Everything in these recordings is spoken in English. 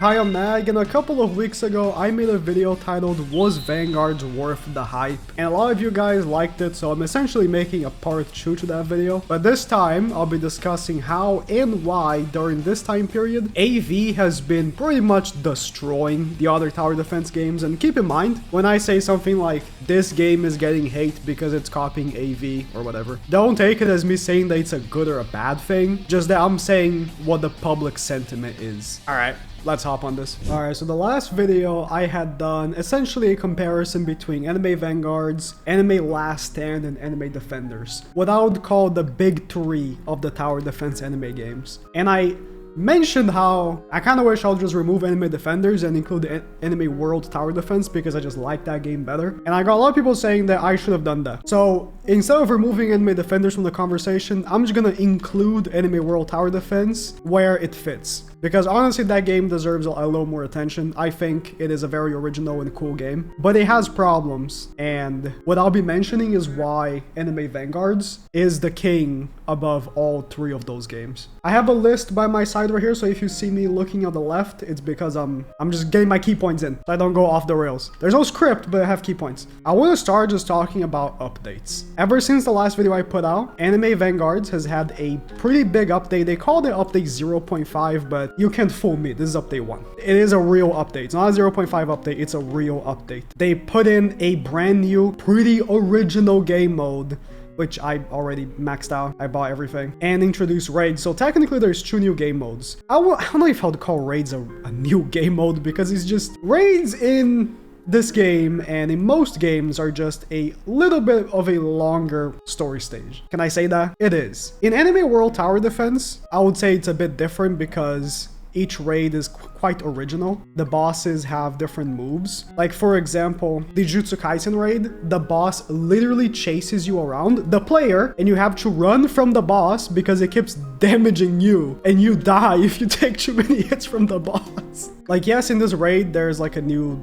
Hi, I'm Mag, and a couple of weeks ago I made a video titled "Was Vanguards Worth the Hype?" and a lot of you guys liked it, so I'm essentially making a part 2 to that video. But this time I'll be discussing how and why during this time period AV has been pretty much destroying the other tower defense games. And keep in mind, when I say something like this game is getting hate because it's copying AV or whatever, don't take it as me saying that it's a good or a bad thing, just that I'm saying what the public sentiment is. Alright, let's hop on this. Alright, so the last video I had done essentially a comparison between Anime Vanguards, Anime Last Stand, and Anime Defenders, what I would call the big three of the tower defense anime games. And I mentioned how I kind of wish I'll just remove Anime Defenders and include Anime World Tower Defense because I just like that game better. And I got a lot of people saying that I should have done that. So instead of removing Anime Defenders from the conversation, I'm just gonna include Anime World Tower Defense where it fits. Because honestly, that game deserves a little more attention. I think it is a very original and cool game, but it has problems. And what I'll be mentioning is why Anime Vanguards is the king above all three of those games. I have a list by my side right here, so if you see me looking on the left, it's because I'm just getting my key points in, so I don't go off the rails. There's no script, but I have key points. I want to start just talking about updates. Ever since the last video I put out, Anime Vanguards has had a pretty big update. They called it update 0.5, but you can't fool me. This is update 1. It is a real update. It's not a 0.5 update. It's a real update. They put in a brand new, pretty original game mode, which I already maxed out. I bought everything, and introduced raids. So technically there's 2 new game modes. I don't know if I would call raids a new game mode, because it's just raids in this game and in most games are just a little bit of a longer story stage. Can I say that? It is. In Anime World Tower Defense, I would say it's a bit different because each raid is quite original. The bosses have different moves. Like, for example, the Jujutsu Kaisen raid, the boss literally chases you around, the player, and you have to run from the boss because it keeps damaging you, and you die if you take too many hits from the boss. Like, yes, in this raid, there's like a new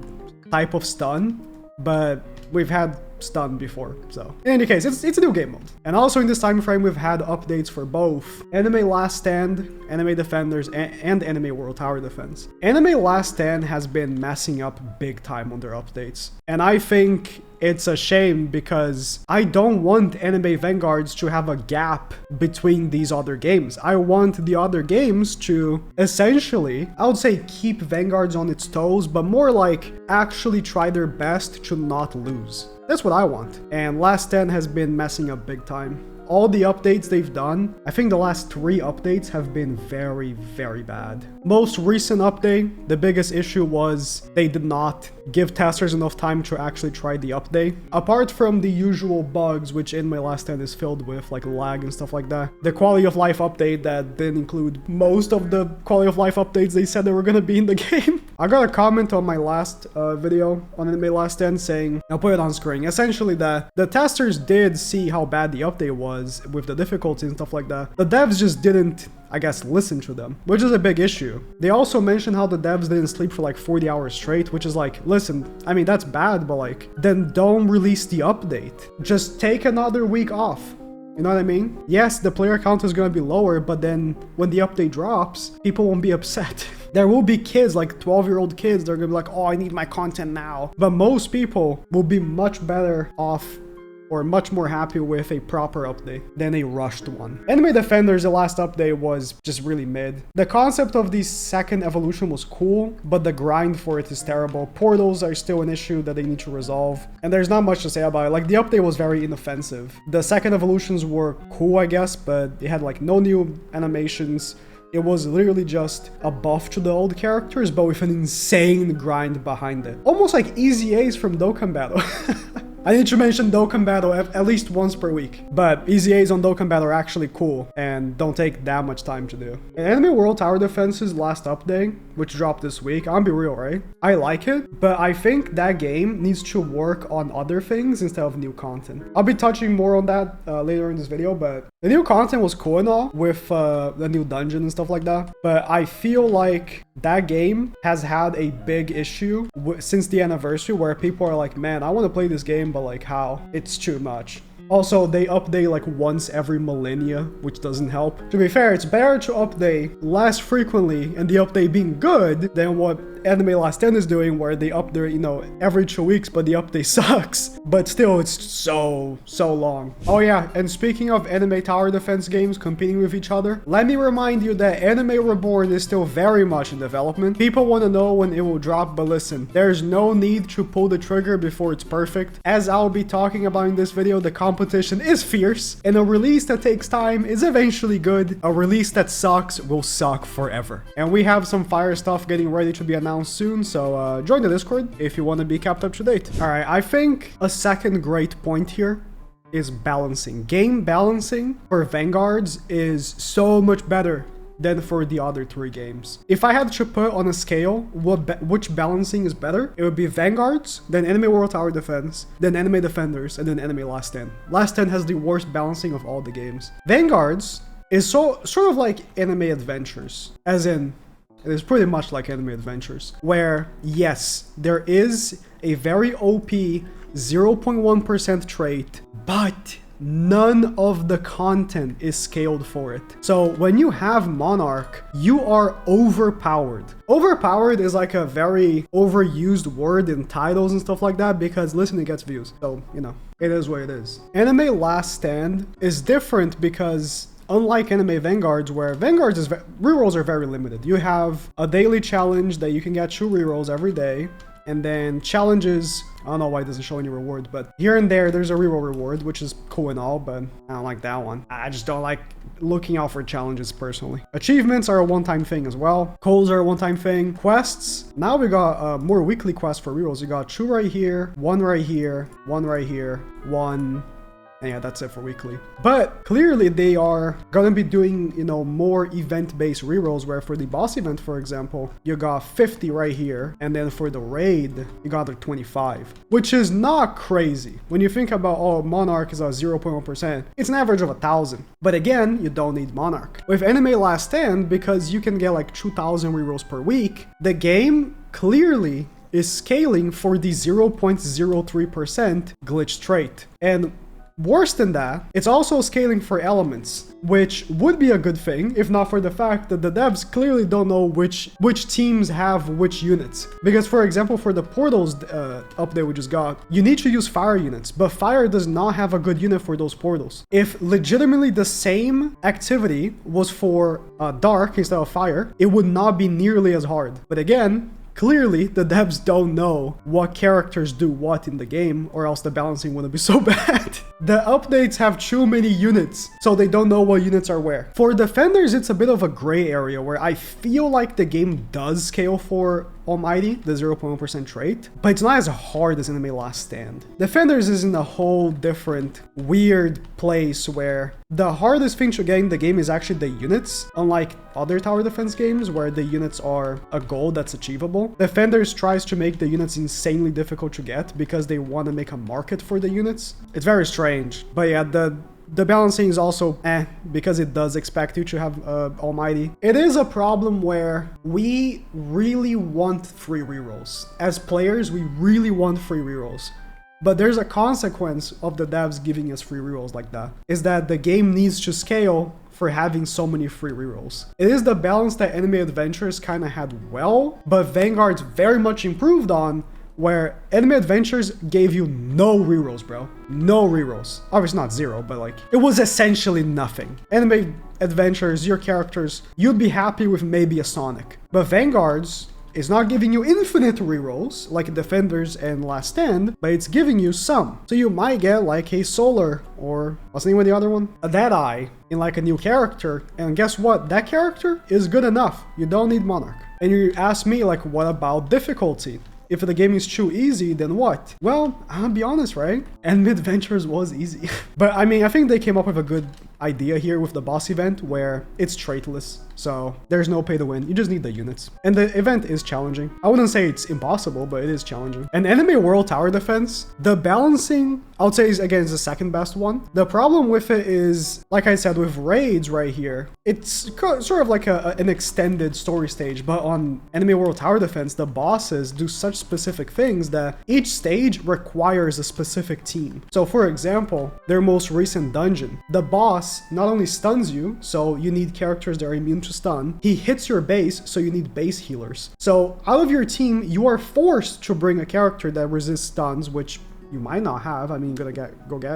type of stun, but we've had stun before, so in any case, it's a new game mode. And also in this time frame, we've had updates for both Anime Last Stand, Anime Defenders, and Anime World Tower Defense. Anime Last Stand has been messing up big time on their updates, and I think it's a shame because I don't want Anime Vanguards to have a gap between these other games. I want the other games to essentially, I would say, keep Vanguards on its toes, but more like actually try their best to not lose. That's what I want. And Last Stand has been messing up big time. All the updates they've done, I think the last 3 updates have been very, very bad. Most recent update, the biggest issue was they did not give testers enough time to actually try the update. Apart from the usual bugs, which in my Last Stand is filled with, like lag and stuff like that, the quality of life update that didn't include most of the quality of life updates they said they were gonna be in the game. I got a comment on my last video on Anime Last Stand saying, I'll put it on screen, essentially that the testers did see how bad the update was with the difficulties and stuff like that. The devs just didn't, I guess, listen to them, which is a big issue. They also mentioned how the devs didn't sleep for like 40 hours straight, which is like, listen, I mean, that's bad, but like, then don't release the update. Just take another week off. You know what I mean? Yes, the player count is going to be lower, but then when the update drops, people won't be upset. There will be kids, like 12-year-old kids, they're going to be like, oh, I need my content now. But most people will be much better off or much more happy with a proper update than a rushed one. Anime Defenders, the last update was just really mid. The concept of the second evolution was cool, but the grind for it is terrible. Portals are still an issue that they need to resolve, and there's not much to say about it. Like, the update was very inoffensive. The second evolutions were cool, I guess, but it had like no new animations. It was literally just a buff to the old characters, but with an insane grind behind it. Almost like easy A's from Dokkan Battle. I need to mention Dokkan Battle at least once per week, but easy A's on Dokkan Battle are actually cool and don't take that much time to do. In Anime World Tower Defense's last update, which dropped this week, I'll be real, right? I like it, but I think that game needs to work on other things instead of new content. I'll be touching more on that later in this video, but the new content was cool and all with the new dungeon and stuff like that, but I feel like that game has had a big issue since the anniversary where people are like, man, I want to play this game, but like how? It's too much. Also, they update like once every millennia, which doesn't help. To be fair, it's better to update less frequently and the update being good than what Anime Last 10 is doing, where they update, you know, every 2 weeks, but the update sucks. But still, it's so long. Oh yeah, and speaking of anime tower defense games competing with each other, let me remind you that Anime Reborn is still very much in development. People want to know when it will drop, but listen, there's no need to pull the trigger before it's perfect. As I'll be talking about in this video, the competition is fierce, and a release that takes time is eventually good. A release that sucks will suck forever. And we have some fire stuff getting ready to be announced soon, so join the Discord if you want to be kept up to date. All right, I think a second great point here is balancing. Game balancing for Vanguards is so much better than for the other 3 games. If I had to put on a scale which balancing is better, it would be Vanguards, then Anime World Tower Defense, then Anime Defenders, and then Anime Last 10. Last 10 has the worst balancing of all the games. Vanguards is sort of like Anime Adventures, as in, it is pretty much like Anime Adventures, where, yes, there is a very OP 0.1% trait, but none of the content is scaled for it. So when you have Monarch, you are overpowered. Overpowered is like a very overused word in titles and stuff like that, because listen, it gets views. So, you know, it is what it is. Anime Last Stand is different because unlike Anime Vanguards, where Vanguards is rerolls are very limited. You have a daily challenge that you can get 2 rerolls every day, and then challenges, I don't know why it doesn't show any reward, but here and there's a reroll reward, which is cool and all, but I don't like that one. I just don't like looking out for challenges personally. Achievements are a one-time thing as well. Calls are a one-time thing. Quests, now we got more weekly quests for rerolls. You got 2 right here, 1 right here, 1 right here, 1. And yeah, that's it for weekly. But clearly they are gonna be doing, you know, more event-based rerolls, where for the boss event, for example, you got 50 right here, and then for the raid, you got like 25, which is not crazy. When you think about, oh, Monarch is a 0.1%, it's an average of 1,000. But again, you don't need Monarch. With Anime Last Stand, because you can get like 2,000 rerolls per week, the game clearly is scaling for the 0.03% glitch trait. And worse than that, it's also scaling for elements, which would be a good thing if not for the fact that the devs clearly don't know which teams have which units. Because for example, for the portals update we just got, you need to use fire units, but fire does not have a good unit for those portals. If legitimately the same activity was for dark instead of fire, it would not be nearly as hard. But again, clearly, the devs don't know what characters do what in the game, or else the balancing wouldn't be so bad. The updates have too many units, so they don't know what units are where. For defenders, it's a bit of a gray area, where I feel like the game does scale for Almighty, the 0.1% trait, but it's not as hard as Anime Last Stand. Defenders is in a whole different, weird place where the hardest thing to get in the game is actually the units, unlike other tower defense games where the units are a goal that's achievable. Defenders tries to make the units insanely difficult to get because they want to make a market for the units. It's very strange, but yeah, the balancing is also because it does expect you to have Almighty. It is a problem where we really want free rerolls. As players, we really want free rerolls. But there's a consequence of the devs giving us free rerolls like that, is that the game needs to scale for having so many free rerolls. It is the balance that Anime Adventures kind of had well, but Vanguard's very much improved on, where Anime Adventures gave you no rerolls, bro. No rerolls. Obviously not 0, but like, it was essentially nothing. Anime Adventures, your characters, you'd be happy with maybe a Sonic. But Vanguards is not giving you infinite rerolls like Defenders and Last Stand, but it's giving you some. So you might get like a Solar, or what's the name of the other one? A Deadeye in like a new character, and guess what? That character is good enough. You don't need Monarch. And you ask me like, what about difficulty? If the game is too easy, then what? Well, I'll be honest, right? Anime Adventures was easy. But I mean, I think they came up with a good idea here with the boss event where it's traitless. So there's no pay to win. You just need the units. And the event is challenging. I wouldn't say it's impossible, but it is challenging. And Anime World Tower Defense, the balancing, I would say is again is the second best one. The problem with it is, like I said, with raids right here, it's sort of like an extended story stage. But on Anime World Tower Defense, the bosses do such specific things that each stage requires a specific team. So for example, their most recent dungeon, the boss not only stuns you, so you need characters that are immune to stun, he hits your base, so you need base healers. So out of your team, you are forced to bring a character that resists stuns, which you might not have. I mean, go get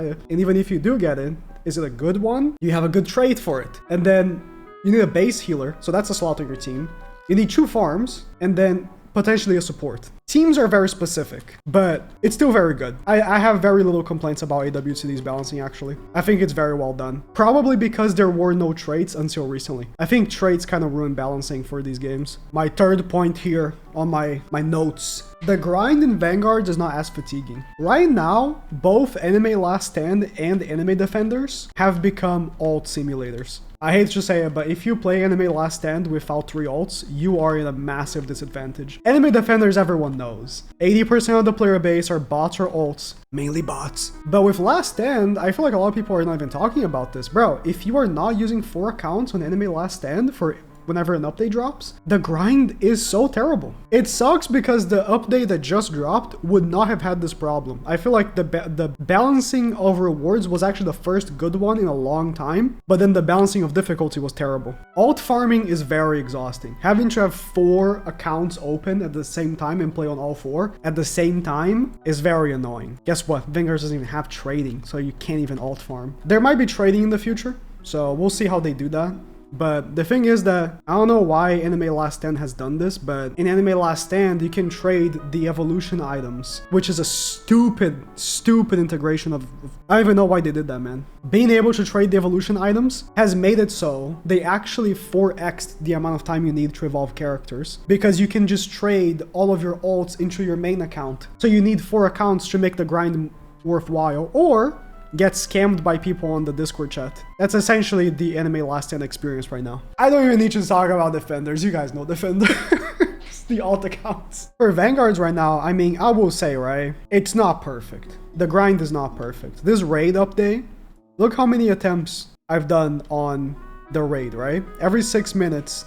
it. And even if you do get it, is it a good one? You have a good trait for it. And then you need a base healer, so that's a slot on your team. You need 2 farms, and then potentially a support. Teams are very specific, but it's still very good. I have very little complaints about AWTD's balancing, actually. I think it's very well done. Probably because there were no traits until recently. I think traits kind of ruin balancing for these games. My third point here on my notes. The grind in Vanguards is not as fatiguing. Right now, both Anime Last Stand and Anime Defenders have become alt simulators. I hate to say it, but if you play Anime Last Stand without 3 alts, you are in a massive disadvantage. Anime Defenders, everyone knows. 80% of the player base are bots or alts. Mainly bots. But with Last Stand, I feel like a lot of people are not even talking about this. Bro, if you are not using 4 accounts on Anime Last Stand for whenever an update drops, the grind is so terrible. It sucks because the update that just dropped would not have had this problem. I feel like the balancing of rewards was actually the first good one in a long time, but then the balancing of difficulty was terrible. Alt farming is very exhausting. Having to have 4 accounts open at the same time and play on all 4 at the same time is very annoying. Guess what? Vanguards doesn't even have trading, so you can't even alt farm. There might be trading in the future, so we'll see how they do that. But the thing is that I don't know why Anime Last Stand has done this, but in Anime Last Stand, you can trade the evolution items, which is a stupid integration of I don't even know why they did that, man. Being able to trade the evolution items has made it so they actually 4x'd the amount of time you need to evolve characters, because you can just trade all of your alts into your main account. So you need 4 accounts to make the grind worthwhile, or get scammed by people on the Discord chat. That's essentially the Anime Last Stand experience right now. I don't even need to talk about Defenders. You guys know Defenders. The alt accounts. For Vanguards right now, I mean, I will say, right, it's not perfect. The grind is not perfect. This raid update, look how many attempts I've done on the raid, right? Every 6 minutes,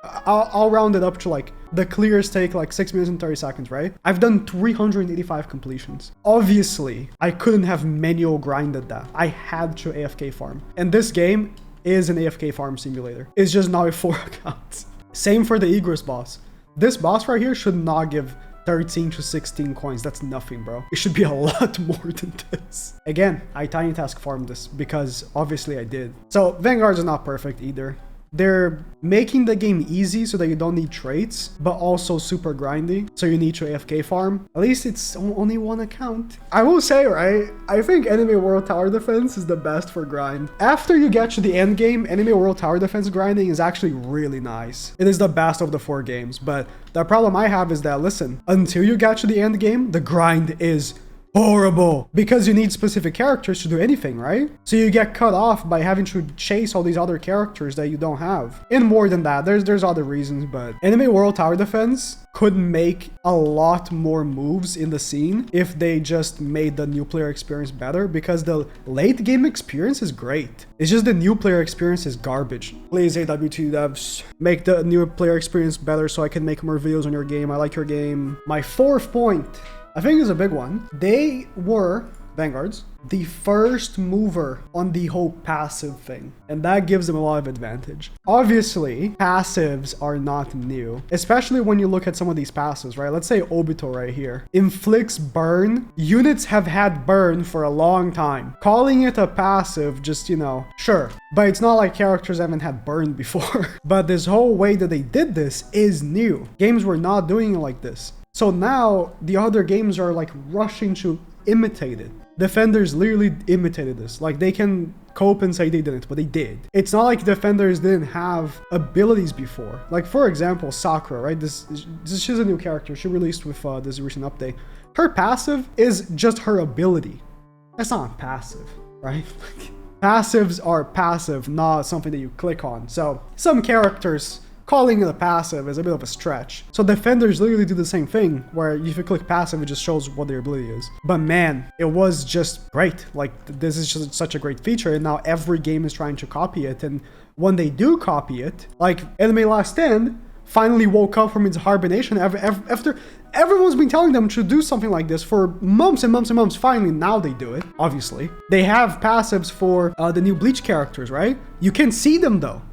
I'll round it up to like the clears take like 6 minutes and 30 seconds, right? I've done 385 completions. Obviously, I couldn't have manual grinded that. I had to AFK farm. And this game is an AFK farm simulator. It's just now with 4 accounts. Same for the Egress boss. This boss right here should not give 13 to 16 coins. That's nothing, bro. It should be a lot more than this. Again, I tiny task farmed this because obviously I did. So Vanguards is not perfect either. They're making the game easy so that you don't need traits, but also super grindy, so you need to AFK farm. At least it's only 1 account. I will say, right, I think Anime World Tower Defense is the best for grind. After you get to the end game, Anime World Tower Defense grinding is actually really nice. It is the best of the 4 games, but the problem I have is that, listen, until you get to the end game, the grind is horrible, because you need specific characters to do anything, right? So you get cut off by having to chase all these other characters that you don't have. And more than that, there's other reasons, but Anime World Tower Defense could make a lot more moves in the scene if they just made the new player experience better, because the late game experience is great. It's just the new player experience is garbage. Please, AWT devs, make the new player experience better so I can make more videos on your game. I like your game. My 4th point, I think is a big one. They were, Vanguards, the first mover on the whole passive thing, and that gives them a lot of advantage. Obviously, passives are not new, especially when you look at some of these passives, right? Let's say Obito right here. Inflicts burn. Units have had burn for a long time. Calling it a passive, just, you know, sure. But it's not like characters haven't had burn before. But this whole way that they did this is new. Games were not doing it like this. So now the other games are like rushing to imitate it. Defenders literally imitated this. Like, they can cope and say they didn't, but they did. It's not like Defenders didn't have abilities before. Like, for example, Sakura, right? She's a new character. She released with this recent update. Her passive is just her ability. That's not passive, right? Passives are passive, not something that you click on. So some characters, calling it a passive is a bit of a stretch. So defenders literally do the same thing, where if you click passive, it just shows what their ability is. But man, it was just great. Like, this is just such a great feature, and now every game is trying to copy it. And when they do copy it, like Anime Last Stand finally woke up from its hibernation after everyone's been telling them to do something like this for months and months and months. Finally, now they do it, obviously. They have passives for the new Bleach characters, right? You can see them though.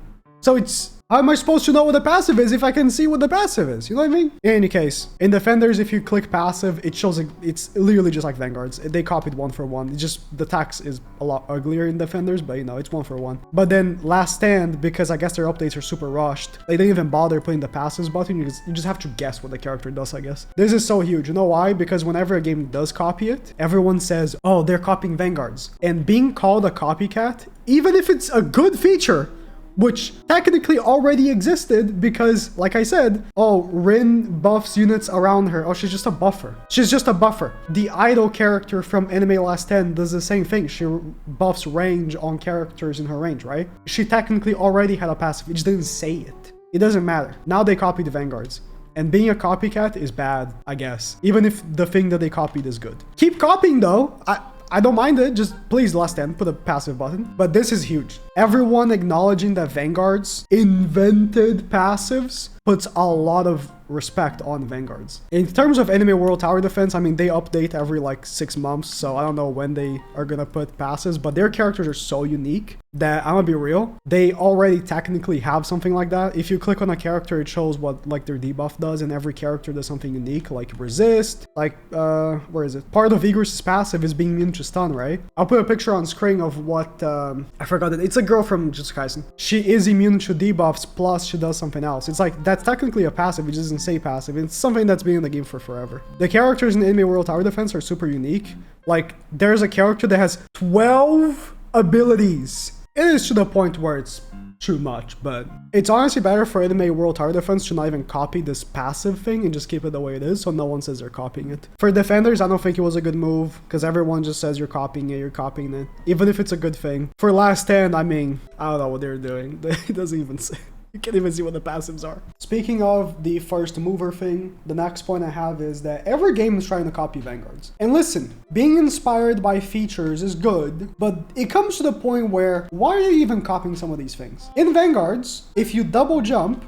So it's, how am I supposed to know what the passive is if I can see what the passive is? You know what I mean? In any case, in Defenders, if you click passive, it shows it's literally just like Vanguards. They copied one for one. It's just the text is a lot uglier in Defenders, but you know, it's one for one. But then Last Stand, because I guess their updates are super rushed, they didn't even bother putting the passives button. You just have to guess what the character does, I guess. This is so huge. You know why? Because whenever a game does copy it, everyone says, oh, they're copying Vanguards. And being called a copycat, even if it's a good feature, which technically already existed because, like I said, oh, Rin buffs units around her. Oh, she's just a buffer. She's just a buffer. The idol character from Anime Last Stand does the same thing. She buffs range on characters in her range, right? She technically already had a passive. It just didn't say it. It doesn't matter. Now they copy the Vanguards. And being a copycat is bad, I guess. Even if the thing that they copied is good. Keep copying though. I don't mind it, just please Last Stand, put a passive button. But this is huge. Everyone acknowledging that Vanguards invented passives puts a lot of respect on Vanguards. In terms of Anime World Tower Defense, I mean, they update every like 6 months, so I don't know when they are gonna put passives, but their characters are so unique that I'm gonna be real, they already technically have something like that. If you click on a character, it shows what like their debuff does, and every character does something unique, like resist, like where is it? Part of Igris's passive is being immune to stun, right? I'll put a picture on screen of what I forgot it. It's a girl from Jujutsu Kaisen. She is immune to debuffs, plus she does something else. It's like, that's technically a passive, it just doesn't say passive. It's something that's been in the game for forever. The characters in Anime World Tower Defense are super unique. Like, there's a character that has 12 abilities. It is to the point where it's too much, but it's honestly better for Anime World Tower Defense to not even copy this passive thing and just keep it the way it is, so no one says they're copying it. For Defenders, I don't think it was a good move, because everyone just says you're copying it, even if it's a good thing. For Last Stand, I mean, I don't know what they're doing. It doesn't even say. You can't even see what the passives are. Speaking of the first mover thing, the next point I have is that every game is trying to copy Vanguards. And listen, being inspired by features is good, but it comes to the point where, why are you even copying some of these things? In Vanguards, if you double jump,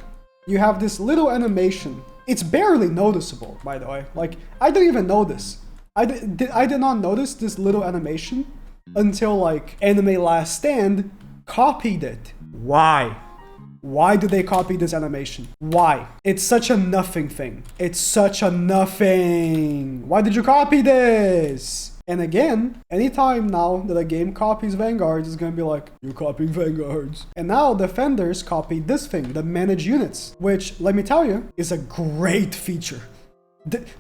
you have this little animation. It's barely noticeable, by the way. Like, I didn't even notice. I did not notice this little animation until like Anime Last Stand copied it. Why? Why do they copy this animation? Why? It's such a nothing thing. It's such a nothing. Why did you copy this? And again, anytime now that a game copies Vanguards, it's gonna be like, you're copying Vanguards. And now Defenders copied this thing, the manage units, which, let me tell you, is a great feature.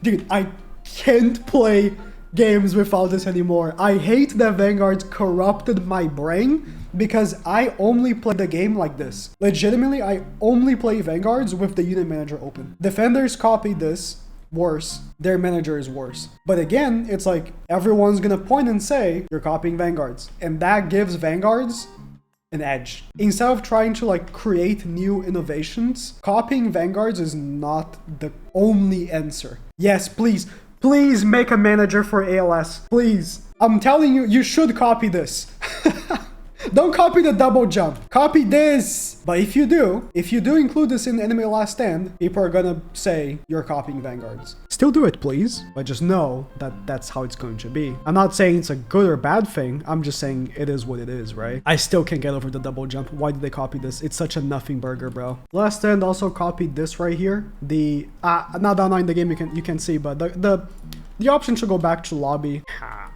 Dude, I can't play games without this anymore. I hate that Vanguards corrupted my brain, because I only play the game like this. Legitimately, I only play Vanguards with the unit manager open. Defenders copied this, worse. Their manager is worse. But again, it's like, everyone's gonna point and say, you're copying Vanguards. And that gives Vanguards an edge. Instead of trying to like create new innovations, copying Vanguards is not the only answer. Yes, please make a manager for ALS. Please. I'm telling you, you should copy this. Don't copy the double jump. Copy this. But if you do include this in Anime Last Stand, people are gonna say you're copying Vanguards. Still do it, please. But just know that that's how it's going to be. I'm not saying it's a good or bad thing. I'm just saying it is what it is, right? I still can't get over the double jump. Why did they copy this? It's such a nothing burger, bro. Last Stand also copied this right here. The not down in the game you can see, but the option to go back to lobby.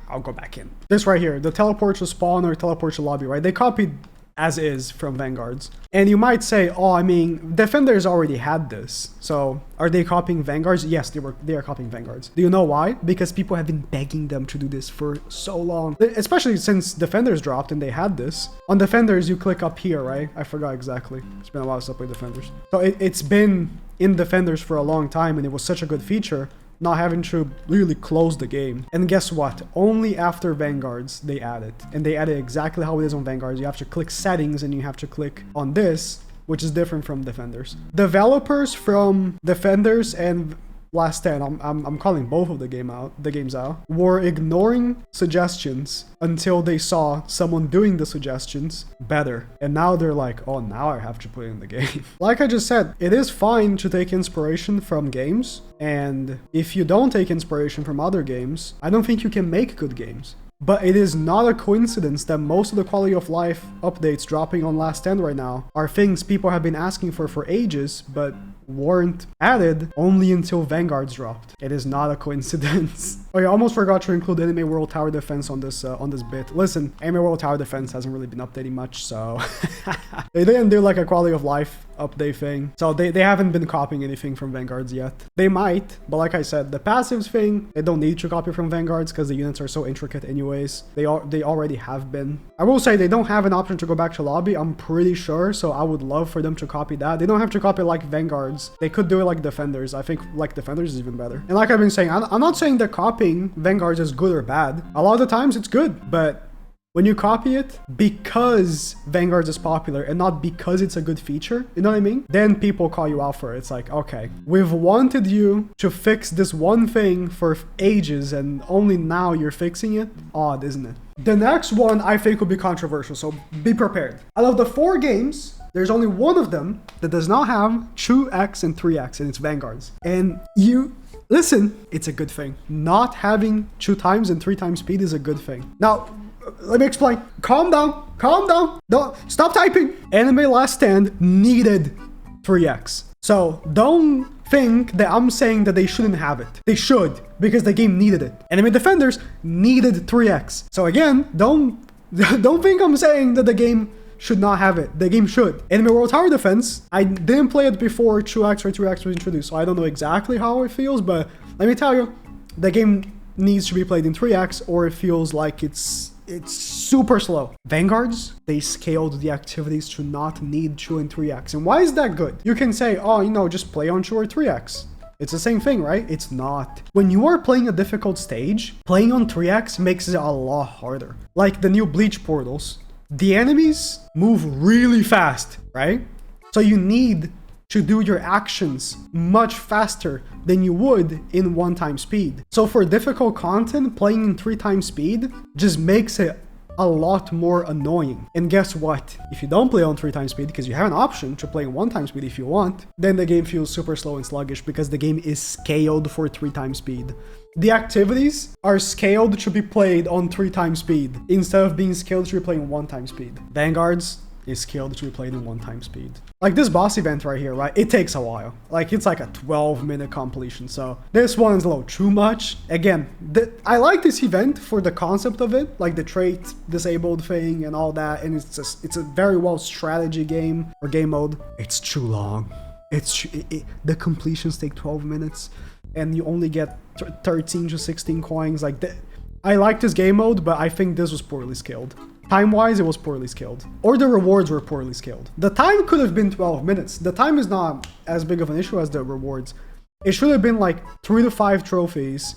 I'll go back in. This right here, the teleport to spawn or teleport to lobby, right? They copied as is from Vanguards. And you might say, oh, I mean, Defenders already had this. So are they copying Vanguards? Yes, they are copying Vanguards. Do you know why? Because people have been begging them to do this for so long. Especially since Defenders dropped and they had this. On Defenders, you click up here, right? I forgot exactly. It's been a while since I played Defenders. So it's been in Defenders for a long time and it was such a good feature not having to really close the game. And guess what? Only after Vanguards they add it. And they add it exactly how it is on Vanguards. You have to click settings and you have to click on this, which is different from Defenders. Developers from Defenders and Last Stand, I'm calling both of the games out, were ignoring suggestions until they saw someone doing the suggestions better. And now they're like, oh, now I have to put in the game. Like I just said, it is fine to take inspiration from games. And if you don't take inspiration from other games, I don't think you can make good games. But it is not a coincidence that most of the quality of life updates dropping on Last Stand right now are things people have been asking for ages, but weren't added only until Vanguards dropped. It is not a coincidence. Oh yeah, I almost forgot to include Anime World Tower Defense on this bit. Listen, Anime World Tower Defense hasn't really been updating much, so they didn't do like a quality of life update thing. So they haven't been copying anything from Vanguards yet. They might, but like I said, the passives thing, they don't need to copy from Vanguards because the units are so intricate anyways. They already have been. I will say they don't have an option to go back to lobby, I'm pretty sure, so I would love for them to copy that. They don't have to copy like Vanguards. They could do it like Defenders. I think like Defenders is even better. And like I've been saying, I'm not saying that copying Vanguards is good or bad. A lot of the times it's good, but when you copy it because Vanguards is popular and not because it's a good feature, you know what I mean? Then people call you out for it. It's like, okay, we've wanted you to fix this one thing for ages and only now you're fixing it? Odd, isn't it? The next one I think will be controversial, so be prepared. Out of the 4 games, there's only one of them that does not have 2x and 3x, and it's Vanguards. And listen, it's a good thing. Not having 2 times and 3 times speed is a good thing. Now, let me explain. Calm down. Calm down. Don't stop typing. Anime Last Stand needed 3x. So don't think that I'm saying that they shouldn't have it. They should, because the game needed it. Anime Defenders needed 3x. So again, don't think I'm saying that the game should not have it. The game should. Anime World Tower Defense, I didn't play it before 2x or 3x was introduced, so I don't know exactly how it feels, but let me tell you, the game needs to be played in 3x or it feels like it's super slow. Vanguards, they scaled the activities to not need 2 and 3x. And why is that good? You can say, oh, you know, just play on 2 or 3x. It's the same thing, right? It's not. When you are playing a difficult stage, playing on 3x makes it a lot harder. Like the new Bleach portals. The enemies move really fast, right? So you need to do your actions much faster than you would in 1 time speed. So for difficult content, playing in 3 times speed just makes it a lot more annoying. And guess what? If you don't play on 3 times speed, because you have an option to play in 1 time speed if you want, then the game feels super slow and sluggish because the game is scaled for 3 times speed. The activities are scaled to be played on 3 times speed instead of being scaled to be played in 1 time speed. Vanguards is scaled to be played in 1 time speed. Like this boss event right here, right? It takes a while. Like it's like a 12-minute completion. So this one is a little too much. Again, I like this event for the concept of it, like the trait disabled thing and all that. And it's a very well strategy game or game mode. It's too long. The completions take 12 minutes and you only get 13 to 16 coins. Like I like this game mode, but I think this was poorly scaled. Time-wise, it was poorly scaled. Or the rewards were poorly scaled. The time could have been 12 minutes. The time is not as big of an issue as the rewards. It should have been like 3 to 5 trophies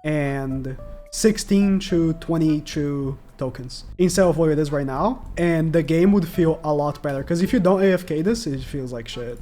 and 16 to 22 tokens instead of what it is right now. And the game would feel a lot better. Because if you don't AFK this, it feels like shit.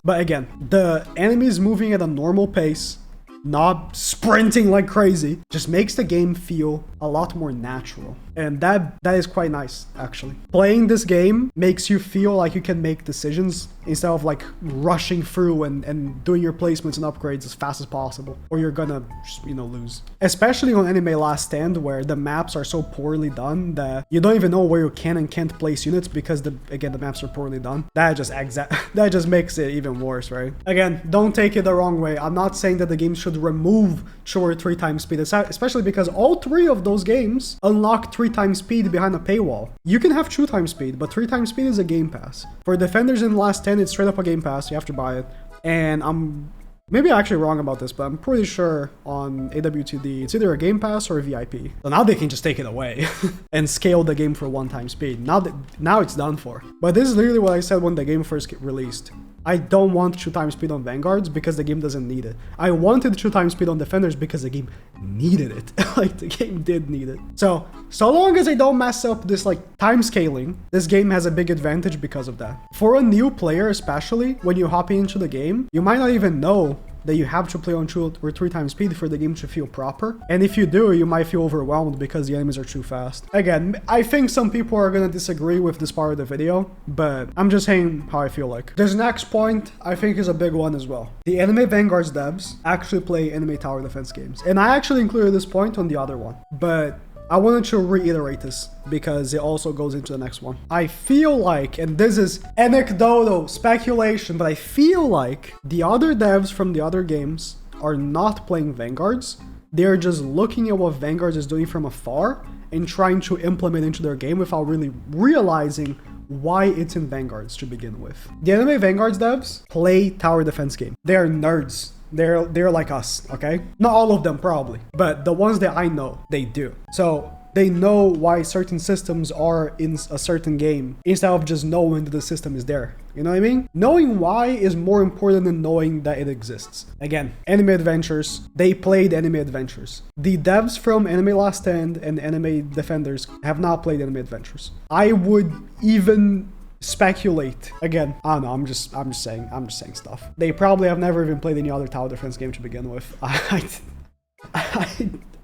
But again, the enemies moving at a normal pace, not sprinting like crazy, just makes the game feel a lot more natural. And that is quite nice, actually. Playing this game makes you feel like you can make decisions instead of like rushing through and doing your placements and upgrades as fast as possible, or you're gonna just, lose. Especially on Anime Last Stand, where the maps are so poorly done that you don't even know where you can and can't place units because the maps are poorly done. That just makes it even worse, right? Again, don't take it the wrong way. I'm not saying that the game should remove 2 or 3 times speed, especially because all 3 of those games unlock 3 times speed behind a paywall. You can have 2 times speed, but 3 times speed is a game pass. For Defenders in Last 10, it's straight up a game pass. You have to buy it. And I'm maybe actually wrong about this, but I'm pretty sure on AWTD, it's either a game pass or a VIP. So now they can just take it away and scale the game for 1 time speed. Now it's done for. But this is literally what I said when the game first released. I don't want 2 times speed on Vanguards because the game doesn't need it. I wanted 2 times speed on Defenders because the game needed it. Like, the game did need it. So long as I don't mess up this, like, time scaling, this game has a big advantage because of that. For a new player, especially, when you hop into the game, you might not even know that you have to play on 2 or 3 times speed for the game to feel proper. And if you do, you might feel overwhelmed because the enemies are too fast. Again, I think some people are gonna disagree with this part of the video, but I'm just saying how I feel like. This next point, I think, is a big one as well. The Anime Vanguards devs actually play anime tower defense games. And I actually included this point on the other one, but I wanted to reiterate this because it also goes into the next one. I feel like, and this is anecdotal speculation, but I feel like the other devs from the other games are not playing Vanguards. They're just looking at what Vanguards is doing from afar and trying to implement into their game without really realizing why it's in Vanguards to begin with. The Anime Vanguards devs play tower defense game. They are nerds. They're like us, okay? Not all of them probably, but the ones that I know, they do. So they know why certain systems are in a certain game instead of just knowing that the system is there. You know what I mean? Knowing why is more important than knowing that it exists. Again, Anime Adventures, they played Anime Adventures. The devs from Anime Last Stand and Anime Defenders have not played Anime Adventures. I would even speculate. Again, I don't know, I'm just saying stuff. They probably have never even played any other tower defense game to begin with.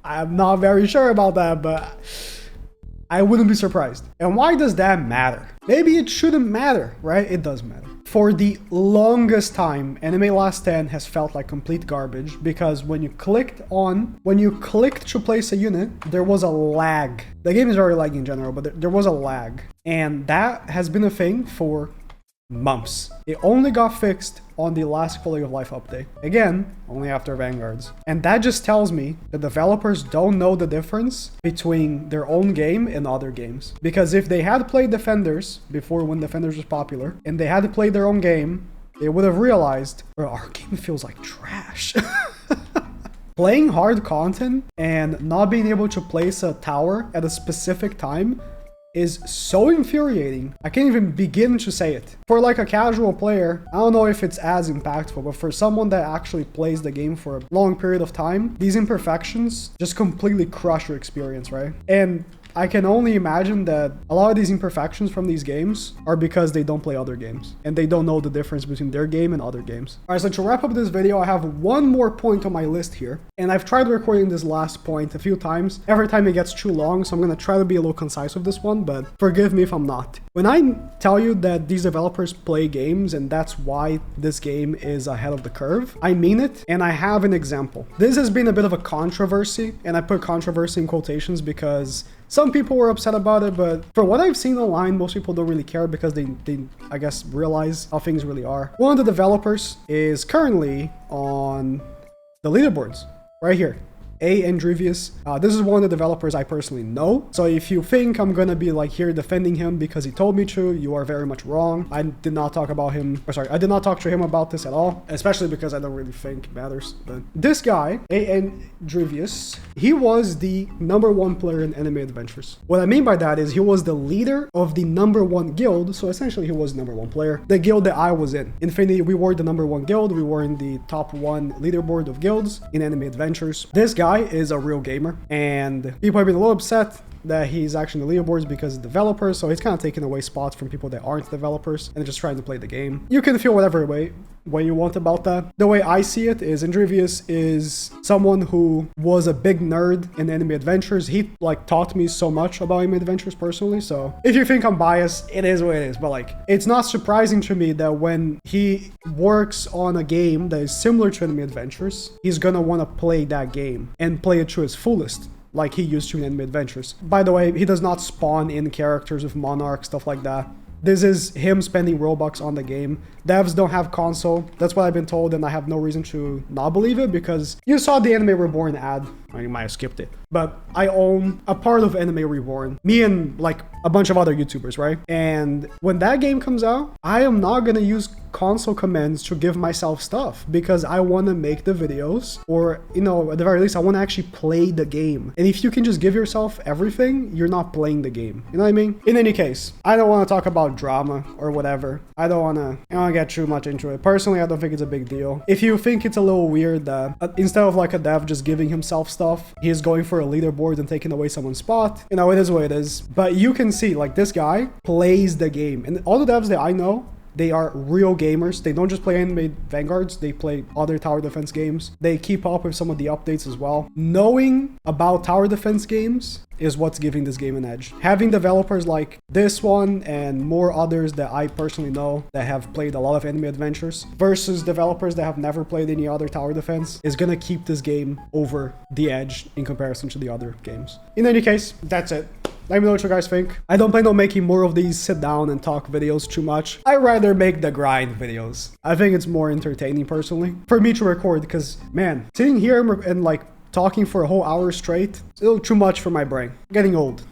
I'm not very sure about that, but I wouldn't be surprised. And why does that matter? Maybe it shouldn't matter, right? It does matter. For the longest time, Anime Last Stand has felt like complete garbage because when you clicked to place a unit, there was a lag. The game is very laggy in general, but there was a lag. And that has been a thing for months. It only got fixed on the last quality of life update. Again, only after Vanguards. And that just tells me that developers don't know the difference between their own game and other games. Because if they had played Defenders before, when Defenders was popular, and they had played their own game, they would have realized, bro, our game feels like trash. Playing hard content and not being able to place a tower at a specific time is so infuriating. I can't even begin to say it. For like a casual player, I don't know if it's as impactful, but for someone that actually plays the game for a long period of time, these imperfections just completely crush your experience, right? And I can only imagine that a lot of these imperfections from these games are because they don't play other games and they don't know the difference between their game and other games. All right, so to wrap up this video, I have one more point on my list here, and I've tried recording this last point a few times. Every time it gets too long, so I'm gonna try to be a little concise with this one, but forgive me if I'm not. When I tell you that these developers play games and that's why this game is ahead of the curve, I mean it, and I have an example. This has been a bit of a controversy, and I put controversy in quotations because some people were upset about it, but for what I've seen online, most people don't really care because they I guess, realize how things really are. One of the developers is currently on the leaderboards right here. Andrevius. This is one of the developers I personally know. So if you think I'm gonna be like here defending him because he told me to, you are very much wrong. I did not talk about him, or sorry, I did not talk to him about this at all, especially because I don't really think it matters. But this guy, Andrevius, he was the #1 player in Anime Adventures. What I mean by that is he was the leader of the #1 guild, so essentially he was #1 player. The guild that I was in. Infinity, we were the #1 guild, we were in the top 1 leaderboard of guilds in Anime Adventures. This guy is a real gamer, and people have been a little upset that he's actually in the leaderboards because he's a developer, so he's kind of taking away spots from people that aren't developers and just trying to play the game. You can feel whatever way you want about that. The way I see it is Andrevius is someone who was a big nerd in Anime Adventures. He like taught me so much about Anime Adventures personally, so if you think I'm biased, it is what it is, but like it's not surprising to me that when he works on a game that is similar to Anime Adventures, he's gonna want to play that game and play it to its fullest, like he used to in Anime Adventures. By the way, he does not spawn in characters with Monarch, stuff like that. This is him spending Robux on the game. Devs don't have console. That's what I've been told, and I have no reason to not believe it because you saw the Anime Reborn ad. Or you might have skipped it. But I own a part of Anime Reborn. Me and like a bunch of other YouTubers, right? And when that game comes out, I am not gonna use console commands to give myself stuff because I want to make the videos, or, you know, at the very least, I want to actually play the game. And if you can just give yourself everything, you're not playing the game. You know what I mean? In any case, I don't want to talk about drama or whatever. I don't want to get too much into it. Personally, I don't think it's a big deal. If you think it's a little weird that instead of like a dev just giving himself stuff, he's going for a leaderboard and taking away someone's spot, you know, it is what it is. But you can see, like, this guy plays the game. And all the devs that I know, they are real gamers. They don't just play Anime Vanguards, they play other tower defense games. They keep up with some of the updates as well. Knowing about tower defense games is what's giving this game an edge. Having developers like this one and more others that I personally know that have played a lot of Anime Adventures versus developers that have never played any other tower defense is gonna keep this game over the edge in comparison to the other games. In any case, that's it. Let me know what you guys think. I don't plan on making more of these sit down and talk videos too much. I rather make the grind videos. I think it's more entertaining personally for me to record because, man, sitting here and like talking for a whole hour straight, it's a little too much for my brain. Getting old.